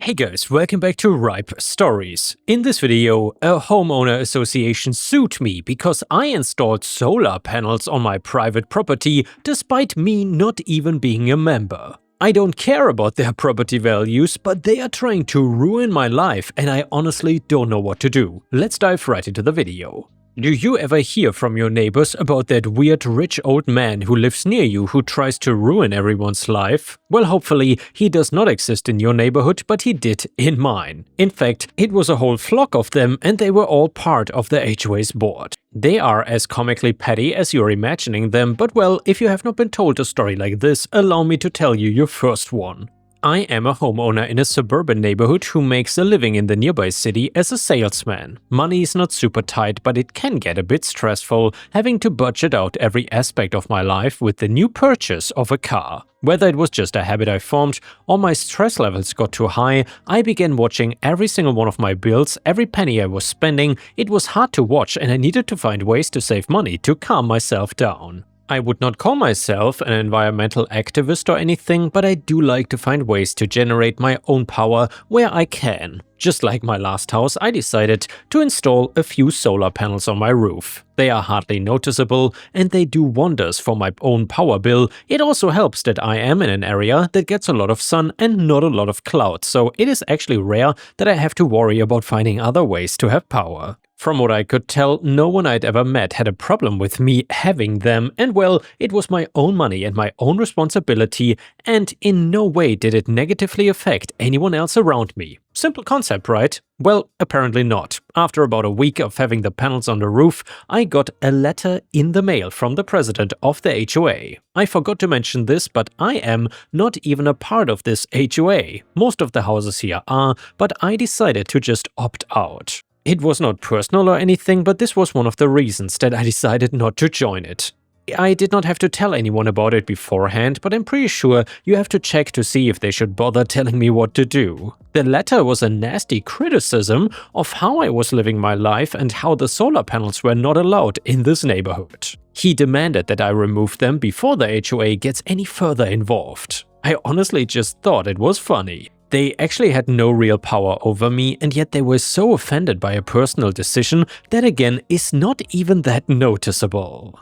Hey guys, welcome back to Ripe Stories. In this video, a homeowner association sued me because I installed solar panels on my private property despite me not even being a member. I don't care about their property values, but they are trying to ruin my life and I honestly don't know what to do. Let's dive right into the video. Do you ever hear from your neighbors about that weird rich old man who lives near you who tries to ruin everyone's life? Well, hopefully he does not exist in your neighborhood, but he did in mine. In fact, it was a whole flock of them and they were all part of the HOA's board. They are as comically petty as you're imagining them, but well, if you have not been told a story like this, allow me to tell you your first one. I am a homeowner in a suburban neighborhood who makes a living in the nearby city as a salesman. Money is not super tight, but it can get a bit stressful having to budget out every aspect of my life with the new purchase of a car. Whether it was just a habit I formed or my stress levels got too high, I began watching every single one of my bills, every penny I was spending. It was hard to watch and I needed to find ways to save money to calm myself down. I would not call myself an environmental activist or anything, but I do like to find ways to generate my own power where I can. Just like my last house, I decided to install a few solar panels on my roof. They are hardly noticeable and they do wonders for my own power bill. It also helps that I am in an area that gets a lot of sun and not a lot of clouds, so it is actually rare that I have to worry about finding other ways to have power. From what I could tell, no one I'd ever met had a problem with me having them, and well, it was my own money and my own responsibility, and in no way did it negatively affect anyone else around me. Simple concept, right? Well, apparently not. After about a week of having the panels on the roof, I got a letter in the mail from the president of the HOA. I forgot to mention this, but I am not even a part of this HOA. Most of the houses here are, but I decided to just opt out. It was not personal or anything, but this was one of the reasons that I decided not to join it. I did not have to tell anyone about it beforehand, but I'm pretty sure you have to check to see if they should bother telling me what to do. The letter was a nasty criticism of how I was living my life and how the solar panels were not allowed in this neighborhood. He demanded that I remove them before the HOA gets any further involved. I honestly just thought it was funny. They actually had no real power over me, and yet they were so offended by a personal decision that again is not even that noticeable.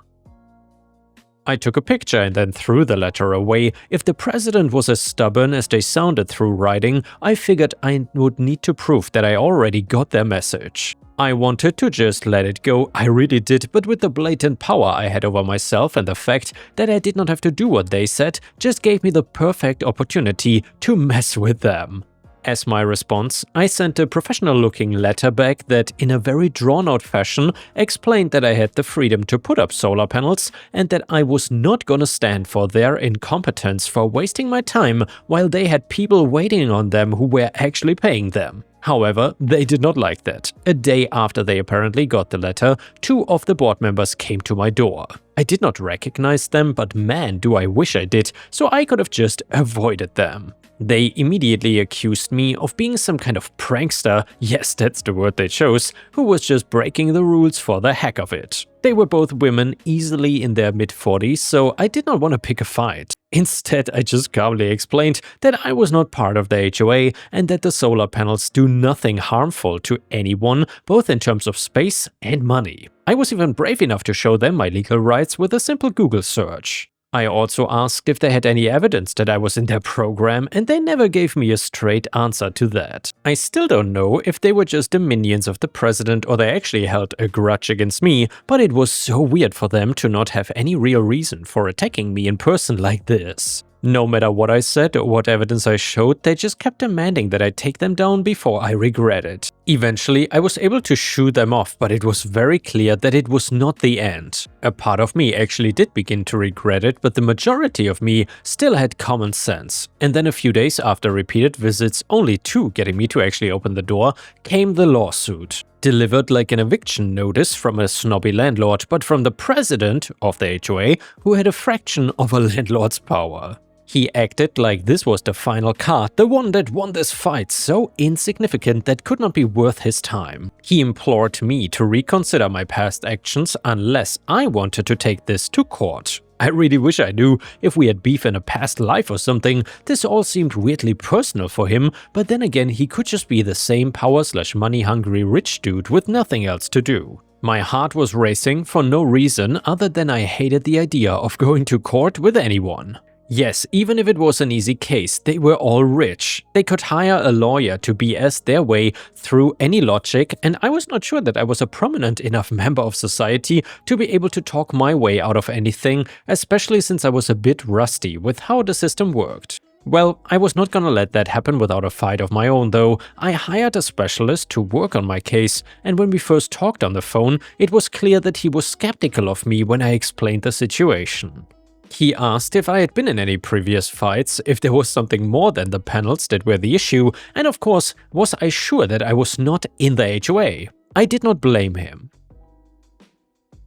I took a picture and then threw the letter away. If the president was as stubborn as they sounded through writing, I figured I would need to prove that I already got their message. I wanted to just let it go, I really did, but with the blatant power I had over myself and the fact that I did not have to do what they said just gave me the perfect opportunity to mess with them. As my response, I sent a professional-looking letter back that, in a very drawn-out fashion, explained that I had the freedom to put up solar panels and that I was not gonna stand for their incompetence for wasting my time while they had people waiting on them who were actually paying them. However, they did not like that. A day after they apparently got the letter, 2 of the board members came to my door. I did not recognize them, but man, do I wish I did, so I could have just avoided them. They immediately accused me of being some kind of prankster, yes, that's the word they chose, who was just breaking the rules for the heck of it. They were both women, easily in their mid-40s, so I did not want to pick a fight. Instead, I just calmly explained that I was not part of the HOA and that the solar panels do nothing harmful to anyone, both in terms of space and money. I was even brave enough to show them my legal rights with a simple Google search. I also asked if they had any evidence that I was in their program, and they never gave me a straight answer to that. I still don't know if they were just the minions of the president or they actually held a grudge against me, but it was so weird for them to not have any real reason for attacking me in person like this. No matter what I said or what evidence I showed, they just kept demanding that I take them down before I regret it. Eventually, I was able to shoo them off, but it was very clear that it was not the end. A part of me actually did begin to regret it, but the majority of me still had common sense. And then a few days after repeated visits, only 2 getting me to actually open the door, came the lawsuit. Delivered like an eviction notice from a snobby landlord, but from the president of the HOA, who had a fraction of a landlord's power. He acted like this was the final card, the one that won this fight, so insignificant that could not be worth his time. He implored me to reconsider my past actions unless I wanted to take this to court. I really wish I knew if we had beef in a past life or something. This all seemed weirdly personal for him, but then again he could just be the same power/money hungry rich dude with nothing else to do. My heart was racing for no reason other than I hated the idea of going to court with anyone. Yes, even if it was an easy case, they were all rich. They could hire a lawyer to BS their way through any logic, and I was not sure that I was a prominent enough member of society to be able to talk my way out of anything, especially since I was a bit rusty with how the system worked. Well, I was not gonna let that happen without a fight of my own though. I hired a specialist to work on my case, and when we first talked on the phone, it was clear that he was skeptical of me when I explained the situation. He asked if I had been in any previous fights, if there was something more than the panels that were the issue, and of course, was I sure that I was not in the HOA. I did not blame him.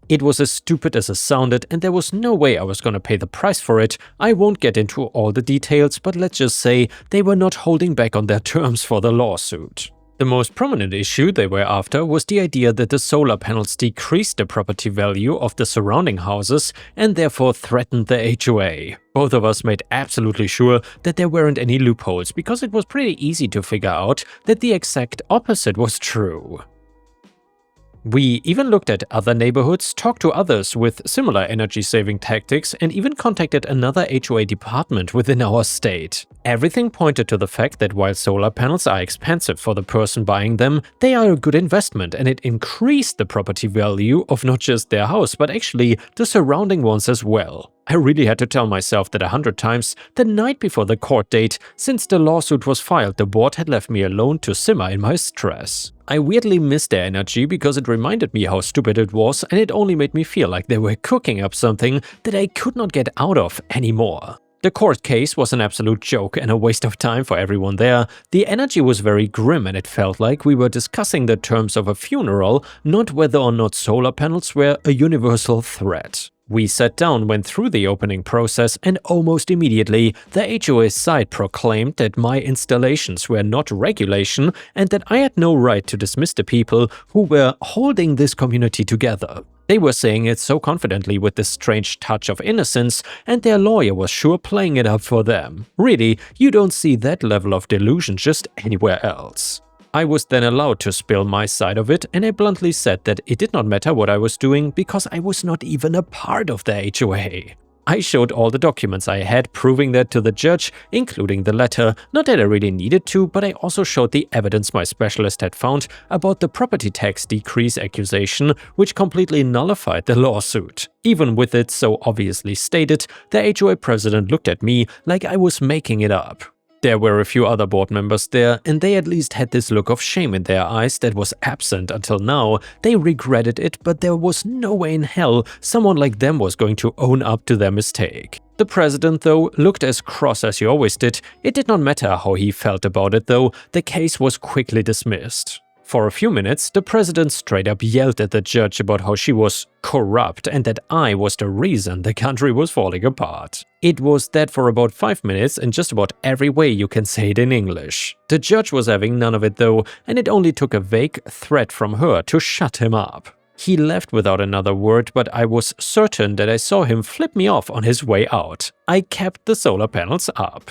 It was as stupid as it sounded, and there was no way I was gonna pay the price for it. I won't get into all the details, but let's just say they were not holding back on their terms for the lawsuit. The most prominent issue they were after was the idea that the solar panels decreased the property value of the surrounding houses and therefore threatened the HOA. Both of us made absolutely sure that there weren't any loopholes because it was pretty easy to figure out that the exact opposite was true. We even looked at other neighborhoods, talked to others with similar energy-saving tactics, and even contacted another HOA department within our state. Everything pointed to the fact that while solar panels are expensive for the person buying them, they are a good investment and it increased the property value of not just their house, but actually the surrounding ones as well. I really had to tell myself that 100 times the night before the court date. Since the lawsuit was filed, the board had left me alone to simmer in my stress. I weirdly missed their energy because it reminded me how stupid it was, and it only made me feel like they were cooking up something that I could not get out of anymore. The court case was an absolute joke and a waste of time for everyone there. The energy was very grim and it felt like we were discussing the terms of a funeral, not whether or not solar panels were a universal threat. We sat down, went through the opening process, and almost immediately, the HOA side proclaimed that my installations were not regulation and that I had no right to dismiss the people who were holding this community together. They were saying it so confidently with this strange touch of innocence, and their lawyer was sure playing it up for them. Really, you don't see that level of delusion just anywhere else. I was then allowed to spill my side of it, and I bluntly said that it did not matter what I was doing because I was not even a part of the HOA. I showed all the documents I had proving that to the judge, including the letter. Not that I really needed to, but I also showed the evidence my specialist had found about the property tax decrease accusation, which completely nullified the lawsuit. Even with it so obviously stated, the HOA president looked at me like I was making it up. There were a few other board members there, and they at least had this look of shame in their eyes that was absent until now. They regretted it, but there was no way in hell someone like them was going to own up to their mistake. The president, though, looked as cross as he always did. It did not matter how he felt about it, though. The case was quickly dismissed. For a few minutes, the president straight up yelled at the judge about how she was corrupt and that I was the reason the country was falling apart. It was that for about 5 minutes in just about every way you can say it in English. The judge was having none of it though, and it only took a vague threat from her to shut him up. He left without another word, but I was certain that I saw him flip me off on his way out. I kept the solar panels up.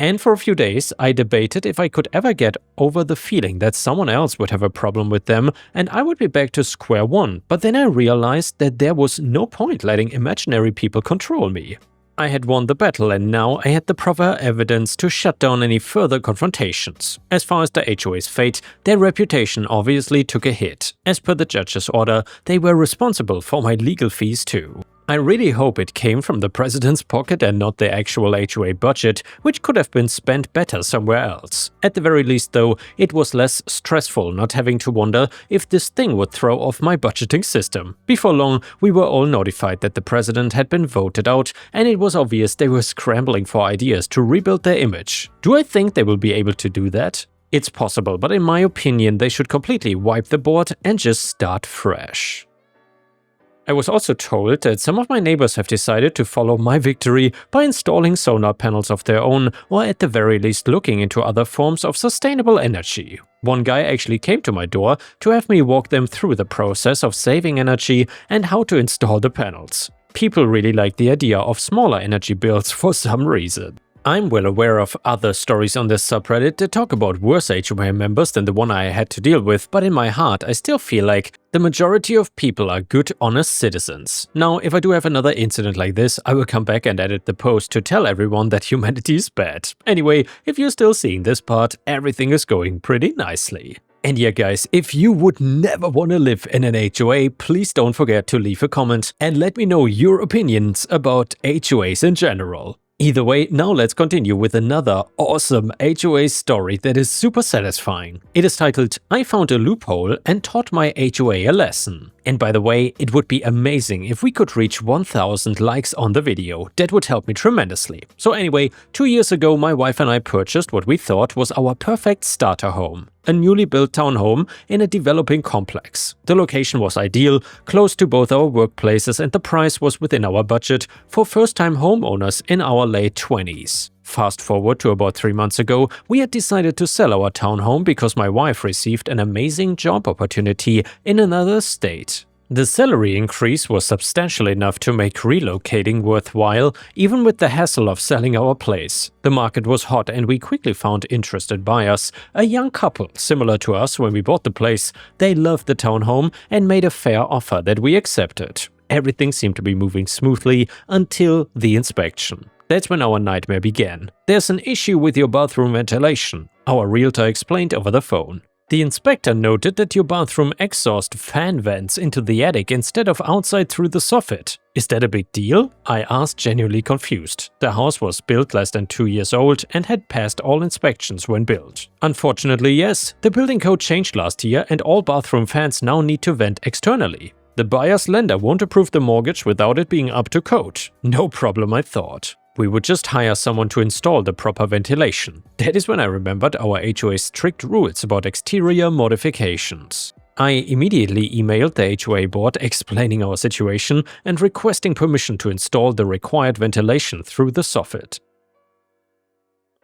And for a few days, I debated if I could ever get over the feeling that someone else would have a problem with them and I would be back to square one, but then I realized that there was no point letting imaginary people control me. I had won the battle and now I had the proper evidence to shut down any further confrontations. As far as the HOA's fate, their reputation obviously took a hit. As per the judge's order, they were responsible for my legal fees too. I really hope it came from the president's pocket and not the actual HOA budget, which could have been spent better somewhere else. At the very least though, it was less stressful not having to wonder if this thing would throw off my budgeting system. Before long, we were all notified that the president had been voted out, and it was obvious they were scrambling for ideas to rebuild their image. Do I think they will be able to do that? It's possible, but in my opinion, they should completely wipe the board and just start fresh. I was also told that some of my neighbors have decided to follow my victory by installing solar panels of their own, or at the very least looking into other forms of sustainable energy. One guy actually came to my door to have me walk them through the process of saving energy and how to install the panels. People really like the idea of smaller energy bills for some reason. I'm well aware of other stories on this subreddit that talk about worse HOA members than the one I had to deal with, but in my heart I still feel like the majority of people are good, honest citizens. Now, if I do have another incident like this, I will come back and edit the post to tell everyone that humanity is bad. Anyway, if you're still seeing this part, everything is going pretty nicely. And yeah guys, if you would never want to live in an HOA, please don't forget to leave a comment and let me know your opinions about HOAs in general. Either way, now let's continue with another awesome HOA story that is super satisfying. It is titled, I found a loophole and taught my HOA a lesson. And by the way, it would be amazing if we could reach 1000 likes on the video. That would help me tremendously. So anyway, 2 years ago my wife and I purchased what we thought was our perfect starter home. A newly built townhome in a developing complex. The location was ideal, close to both our workplaces, and the price was within our budget for first-time homeowners in our late 20s. Fast forward to about 3 months ago, we had decided to sell our townhome because my wife received an amazing job opportunity in another state. The salary increase was substantial enough to make relocating worthwhile, even with the hassle of selling our place. The market was hot and we quickly found interested buyers, a young couple similar to us when we bought the place. They loved the townhome and made a fair offer that we accepted. Everything seemed to be moving smoothly until the inspection. That's when our nightmare began. There's an issue with your bathroom ventilation, our realtor explained over the phone. The inspector noted that your bathroom exhaust fan vents into the attic instead of outside through the soffit. Is that a big deal? I asked, genuinely confused. The house was built less than 2 years old and had passed all inspections when built. Unfortunately, yes, the building code changed last year and all bathroom fans now need to vent externally. The buyer's lender won't approve the mortgage without it being up to code. No problem, I thought. We would just hire someone to install the proper ventilation. That is when I remembered our HOA's strict rules about exterior modifications. I immediately emailed the HOA board explaining our situation and requesting permission to install the required ventilation through the soffit.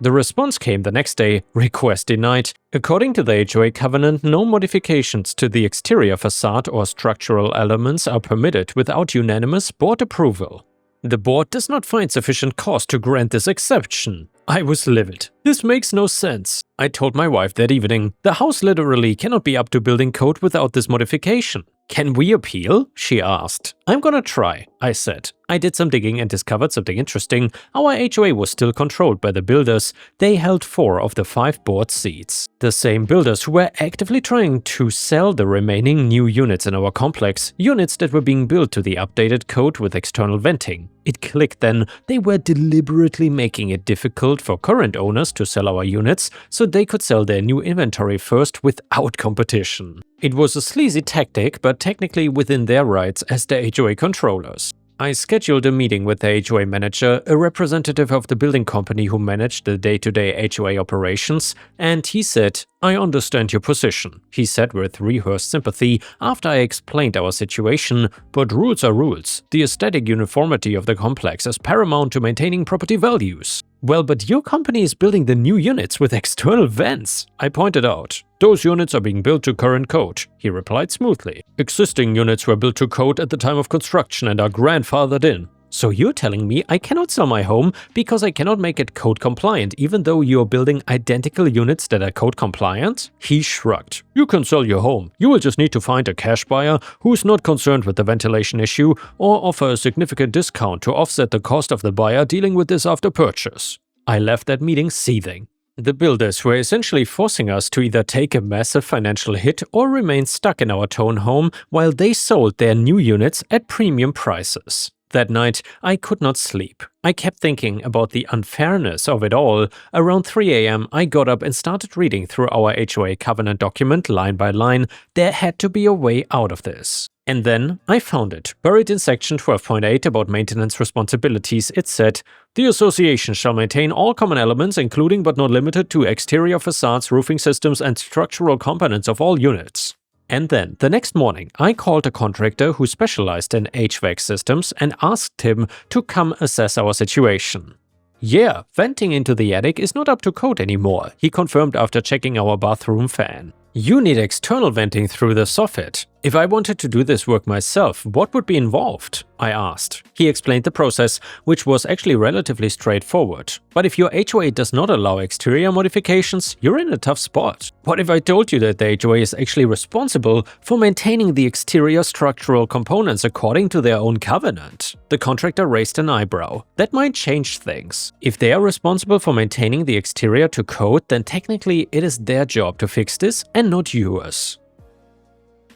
The response came the next day, request denied. According to the HOA covenant, no modifications to the exterior facade or structural elements are permitted without unanimous board approval. The board does not find sufficient cause to grant this exception. I was livid. This makes no sense. I told my wife that evening, the house literally cannot be up to building code without this modification. Can we appeal? She asked. I'm gonna try, I said. I did some digging and discovered something interesting. Our HOA was still controlled by the builders. They held 4 of the 5 board seats. The same builders who were actively trying to sell the remaining new units in our complex, units that were being built to the updated code with external venting. It clicked then, they were deliberately making it difficult for current owners to sell our units so they could sell their new inventory first without competition. It was a sleazy tactic, but technically within their rights as the HOA controllers. I scheduled a meeting with the HOA manager, a representative of the building company who managed the day-to-day HOA operations, and he said, I understand your position, he said with rehearsed sympathy after I explained our situation, but rules are rules. The aesthetic uniformity of the complex is paramount to maintaining property values. Well, but your company is building the new units with external vents, I pointed out. Those units are being built to current code, he replied smoothly. Existing units were built to code at the time of construction and are grandfathered in. So you're telling me I cannot sell my home because I cannot make it code compliant even though you're building identical units that are code compliant? He shrugged. You can sell your home. You will just need to find a cash buyer who's not concerned with the ventilation issue or offer a significant discount to offset the cost of the buyer dealing with this after purchase. I left that meeting seething. The builders were essentially forcing us to either take a massive financial hit or remain stuck in our townhome while they sold their new units at premium prices. That night, I could not sleep. I kept thinking about the unfairness of it all. Around 3 AM, I got up and started reading through our HOA covenant document line by line. There had to be a way out of this. And then I found it. Buried in section 12.8 about maintenance responsibilities, it said, the association shall maintain all common elements including but not limited to exterior facades, roofing systems and structural components of all units. And then, the next morning, I called a contractor who specialized in HVAC systems and asked him to come assess our situation. Yeah, venting into the attic is not up to code anymore, he confirmed after checking our bathroom fan. You need external venting through the soffit. If I wanted to do this work myself, what would be involved? I asked. He explained the process, which was actually relatively straightforward. But if your HOA does not allow exterior modifications, you're in a tough spot. What if I told you that the HOA is actually responsible for maintaining the exterior structural components according to their own covenant? The contractor raised an eyebrow. That might change things. If they are responsible for maintaining the exterior to code, then technically it is their job to fix this and not yours.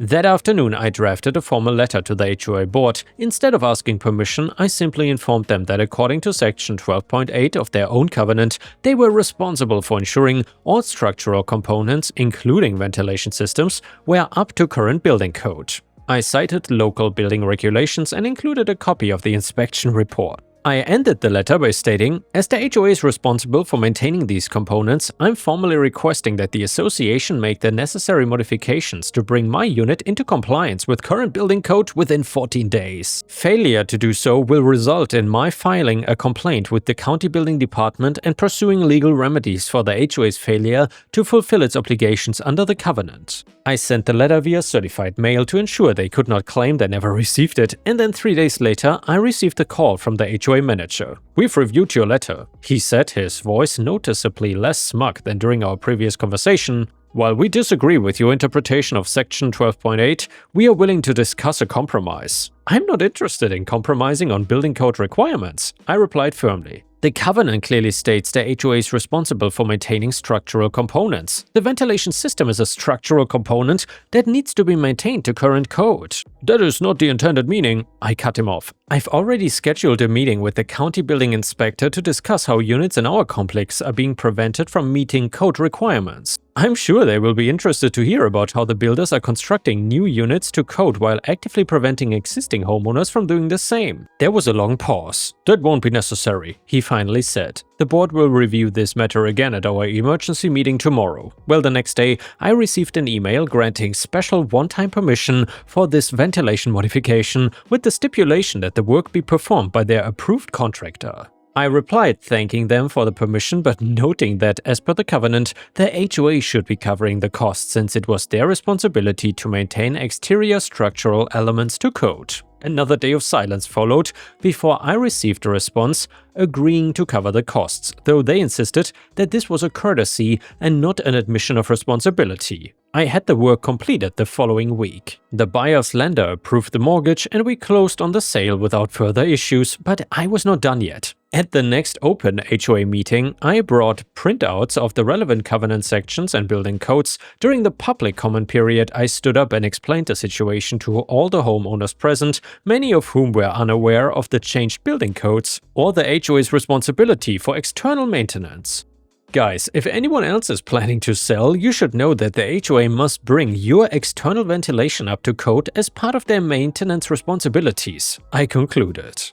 That afternoon, I drafted a formal letter to the HOA board. Instead of asking permission, I simply informed them that according to section 12.8 of their own covenant, they were responsible for ensuring all structural components, including ventilation systems, were up to current building code. I cited local building regulations and included a copy of the inspection report. I ended the letter by stating, as the HOA is responsible for maintaining these components, I'm formally requesting that the association make the necessary modifications to bring my unit into compliance with current building code within 14 days. Failure to do so will result in my filing a complaint with the county building department and pursuing legal remedies for the HOA's failure to fulfill its obligations under the covenant. I sent the letter via certified mail to ensure they could not claim they never received it, and then 3 days later, I received a call from the HOA manager. "We've reviewed your letter," he said, his voice noticeably less smug than during our previous conversation. "While we disagree with your interpretation of section 12.8, we are willing to discuss a compromise." "I'm not interested in compromising on building code requirements," I replied firmly. The covenant clearly states the HOA is responsible for maintaining structural components. The ventilation system is a structural component that needs to be maintained to current code. "That is not the intended meaning," I cut him off. "I've already scheduled a meeting with the county building inspector to discuss how units in our complex are being prevented from meeting code requirements. I'm sure they will be interested to hear about how the builders are constructing new units to code while actively preventing existing homeowners from doing the same." There was a long pause. "That won't be necessary," he finally said. "The board will review this matter again at our emergency meeting tomorrow." Well, the next day, I received an email granting special one-time permission for this ventilation modification with the stipulation that the work be performed by their approved contractor. I replied thanking them for the permission but noting that, as per the covenant, the HOA should be covering the cost since it was their responsibility to maintain exterior structural elements to code. Another day of silence followed before I received a response agreeing to cover the costs, though they insisted that this was a courtesy and not an admission of responsibility. I had the work completed the following week. The buyer's lender approved the mortgage and we closed on the sale without further issues, but I was not done yet. At the next open HOA meeting, I brought printouts of the relevant covenant sections and building codes. During the public comment period, I stood up and explained the situation to all the homeowners present, many of whom were unaware of the changed building codes or the HOA's responsibility for external maintenance. Guys, if anyone else is planning to sell, you should know that the HOA must bring your external ventilation up to code as part of their maintenance responsibilities, I concluded.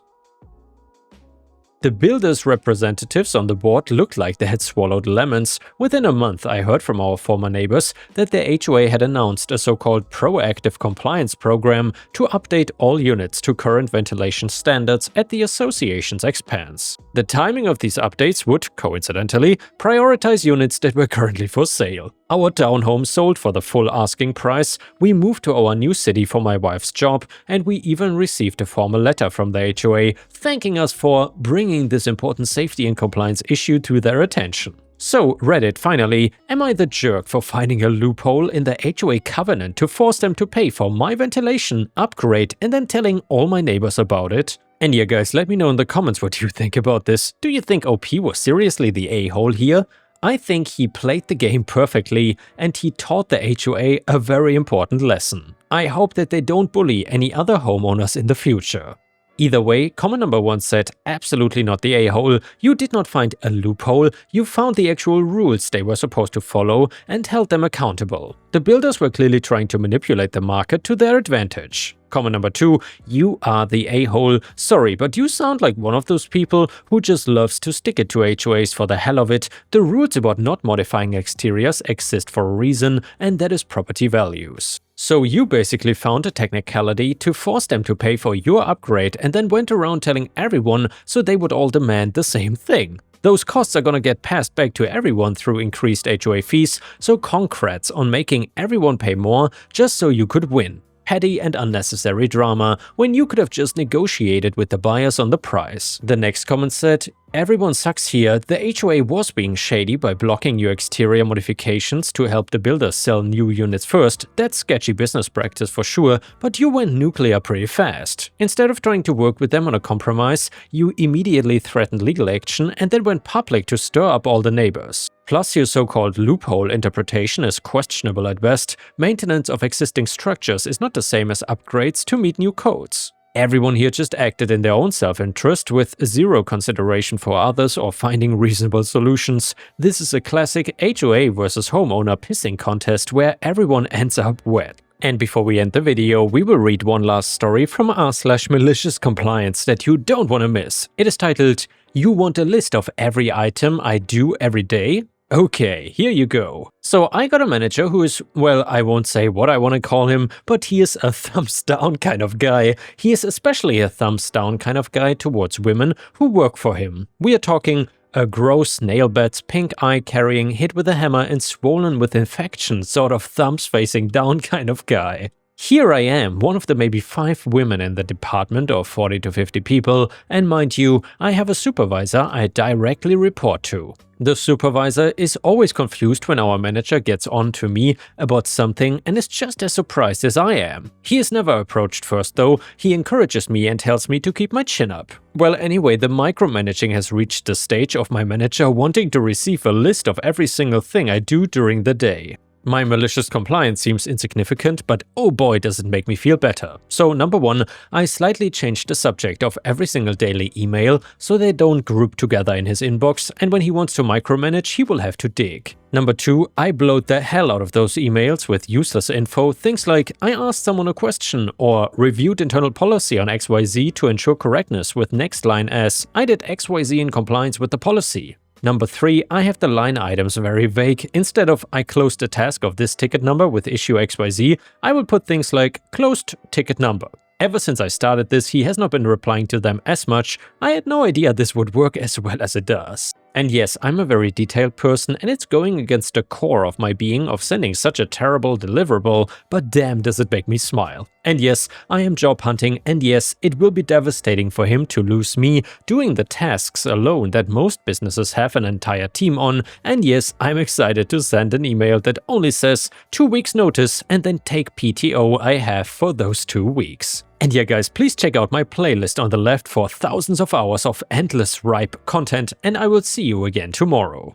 The builders' representatives on the board looked like they had swallowed lemons. Within a month, I heard from our former neighbors that the HOA had announced a so-called proactive compliance program to update all units to current ventilation standards at the association's expense. The timing of these updates would, coincidentally, prioritize units that were currently for sale. Our townhome sold for the full asking price, we moved to our new city for my wife's job, and we even received a formal letter from the HOA thanking us for bringing this important safety and compliance issue to their attention. So, Reddit, finally, am I the jerk for finding a loophole in the HOA covenant to force them to pay for my ventilation upgrade and then telling all my neighbors about it? And yeah guys, let me know in the comments what you think about this. Do you think OP was seriously the a-hole here? I think he played the game perfectly and he taught the HOA a very important lesson. I hope that they don't bully any other homeowners in the future. Either way, comment number 1 said, absolutely not the a-hole, you did not find a loophole, you found the actual rules they were supposed to follow and held them accountable. The builders were clearly trying to manipulate the market to their advantage. Comment number 2, you are the a-hole, sorry, but you sound like one of those people who just loves to stick it to HOAs for the hell of it. The rules about not modifying exteriors exist for a reason, and that is property values. So you basically found a technicality to force them to pay for your upgrade and then went around telling everyone so they would all demand the same thing. Those costs are gonna get passed back to everyone through increased HOA fees, so congrats on making everyone pay more just so you could win. Petty and unnecessary drama, when you could have just negotiated with the buyers on the price. The next comment said, everyone sucks here, the HOA was being shady by blocking your exterior modifications to help the builders sell new units first, that's sketchy business practice for sure, but you went nuclear pretty fast. Instead of trying to work with them on a compromise, you immediately threatened legal action and then went public to stir up all the neighbors. Plus, your so-called loophole interpretation is questionable at best. Maintenance of existing structures is not the same as upgrades to meet new codes. Everyone here just acted in their own self-interest with zero consideration for others or finding reasonable solutions. This is a classic HOA versus homeowner pissing contest where everyone ends up wet. And before we end the video, we will read one last story from r/malicious compliance that you don't want to miss. It is titled, "You want a list of every item I do every day?" Okay, here you go. So I got a manager who is, well, I won't say what I want to call him, but he is a thumbs down kind of guy. He is especially a thumbs down kind of guy towards women who work for him. We are talking a gross nail-beds, pink eye carrying, hit with a hammer and swollen with infection, sort of thumbs facing down kind of guy. Here I am, one of the maybe 5 women in the department of 40 to 50 people, and mind you, I have a supervisor I directly report to. The supervisor is always confused when our manager gets on to me about something and is just as surprised as I am. He is never approached first though, he encourages me and tells me to keep my chin up. Well, anyway, the micromanaging has reached the stage of my manager wanting to receive a list of every single thing I do during the day. My malicious compliance seems insignificant, but oh boy does it make me feel better. So number 1, I slightly changed the subject of every single daily email so they don't group together in his inbox, and when he wants to micromanage he will have to dig. Number 2, I blowed the hell out of those emails with useless info, things like I asked someone a question or reviewed internal policy on XYZ to ensure correctness, with next line as I did XYZ in compliance with the policy. Number 3, I have the line items very vague. Instead of I closed the task of this ticket number with issue XYZ, I will put things like closed ticket number. Ever since I started this, he has not been replying to them as much. I had no idea this would work as well as it does. And yes, I'm a very detailed person and it's going against the core of my being of sending such a terrible deliverable, but damn does it make me smile. And yes, I am job hunting, and yes, it will be devastating for him to lose me doing the tasks alone that most businesses have an entire team on, and yes, I'm excited to send an email that only says 2 weeks notice and then take PTO I have for those 2 weeks. And yeah guys, please check out my playlist on the left for thousands of hours of endless ripe content, and I will see you again tomorrow.